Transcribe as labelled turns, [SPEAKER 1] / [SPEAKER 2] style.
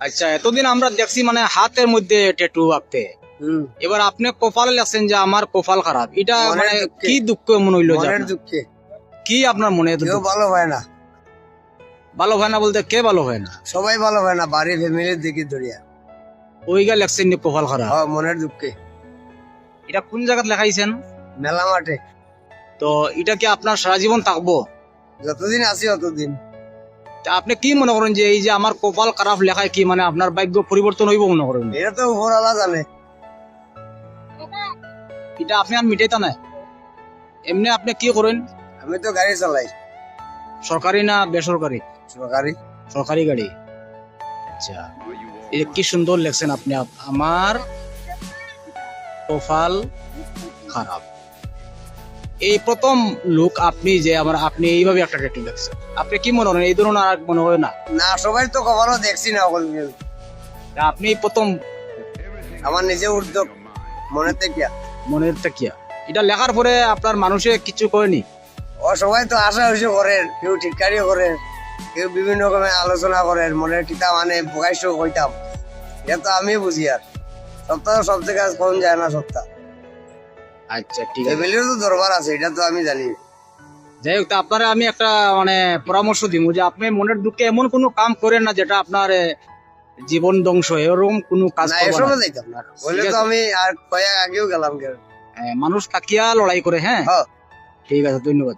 [SPEAKER 1] আচ্ছা, এতদিন আমরা দেখছি মানে হাতের মধ্যে ট্যাটু আঁকতে, এবার আপনি কপালে লেখছেন যে আমার কপাল খারাপ, এটা
[SPEAKER 2] মনের
[SPEAKER 1] মানে
[SPEAKER 2] দুঃখে।
[SPEAKER 1] কি দুঃখ মনে হইলো? যে
[SPEAKER 2] মনের
[SPEAKER 1] আপনার?
[SPEAKER 2] দুঃখে
[SPEAKER 1] কি আপনার মনে এত
[SPEAKER 2] কেউ
[SPEAKER 1] দুঃখ?
[SPEAKER 2] ভালো হয় না,
[SPEAKER 1] ভালো হয় না বলতে কে ভালো হয় না?
[SPEAKER 2] সবাই ভালো হয় না, বাড়ি ফ্যামিলির দিকে ধরিয়া।
[SPEAKER 1] ওইগা লেখছেন নি কপাল খারাপ?
[SPEAKER 2] মনের দুঃখে।
[SPEAKER 1] এটা কোন জায়গায় লেখাইছেন?
[SPEAKER 2] মেলা মাঠে।
[SPEAKER 1] তো এটা কি আপনার সারা জীবন থাকবো?
[SPEAKER 2] যতদিন আছি ততদিন।
[SPEAKER 1] তা আপনি কি মনে করেন যে এই যে আমার কপাল খারাপ লেখায় কি মানে আপনার ভাগ্য পরিবর্তন হইব মনে করেন?
[SPEAKER 2] এটা তো উপরওয়ালা জানে।
[SPEAKER 1] এটা আপনি আর মিটাইতা না। এমনি আপনি কি করেন?
[SPEAKER 2] আমি তো গাড়ি চালাই।
[SPEAKER 1] সরকারি না বেসরকারি?
[SPEAKER 2] সরকারি।
[SPEAKER 1] সরকারি গাড়ি। আচ্ছা, এই কি সুন্দর লেখছেন আপনি, আমার কপাল খারাপ। এই প্রথম লোক আপনি যে আপনি এইভাবে একটা ট্যাটু লেখছেন, আপনি কি মনে করেন এই ধরনের আর মনে হয় না?
[SPEAKER 2] না, সবাই তো কখনো দেখছি না।
[SPEAKER 1] তা আপনি প্রথম
[SPEAKER 2] আমার নিজে উদ্যোগ মনে থেকে।
[SPEAKER 1] মনের তাকিয়া এটা লেখার পরে আপনার মানুষে কিছু করেনি?
[SPEAKER 2] ও সবাই তো আশা হইসে করে, কেউ ঠিকারিও করে, কেউ বিভিন্ন রকমের আলোচনা করে, মনের টিতা মানে প্রকাশ্য কইতাম। এটা তো আমি বুঝি। আর সপ্তাহ সব থেকে কোন যায় না সপ্তাহ।
[SPEAKER 1] আচ্ছা ঠিক আছে,
[SPEAKER 2] ফ্যামিলিরও তো দরবার আছে, এটা তো আমি জানি।
[SPEAKER 1] যাই হোক, তা আপনারা আমি একটা মানে পরামর্শ দিব যে আপনি মনের দুঃখে এমন কোনো কাম করেন না যেটা আপনার জীবন ধ্বংস হয়, এরকম কোনো কাজ
[SPEAKER 2] না,
[SPEAKER 1] করবেন
[SPEAKER 2] এসবও
[SPEAKER 1] না।
[SPEAKER 2] যাইতাম না, বললে
[SPEAKER 1] ঠিক
[SPEAKER 2] তো
[SPEAKER 1] আছে।
[SPEAKER 2] আমি আর কয়েক আগেও গেলাম।
[SPEAKER 1] মানুষ তাকিয়া লড়াই করে। হ্যাঁ,
[SPEAKER 2] হ্যাঁ।
[SPEAKER 1] ঠিক আছে, ধন্যবাদ।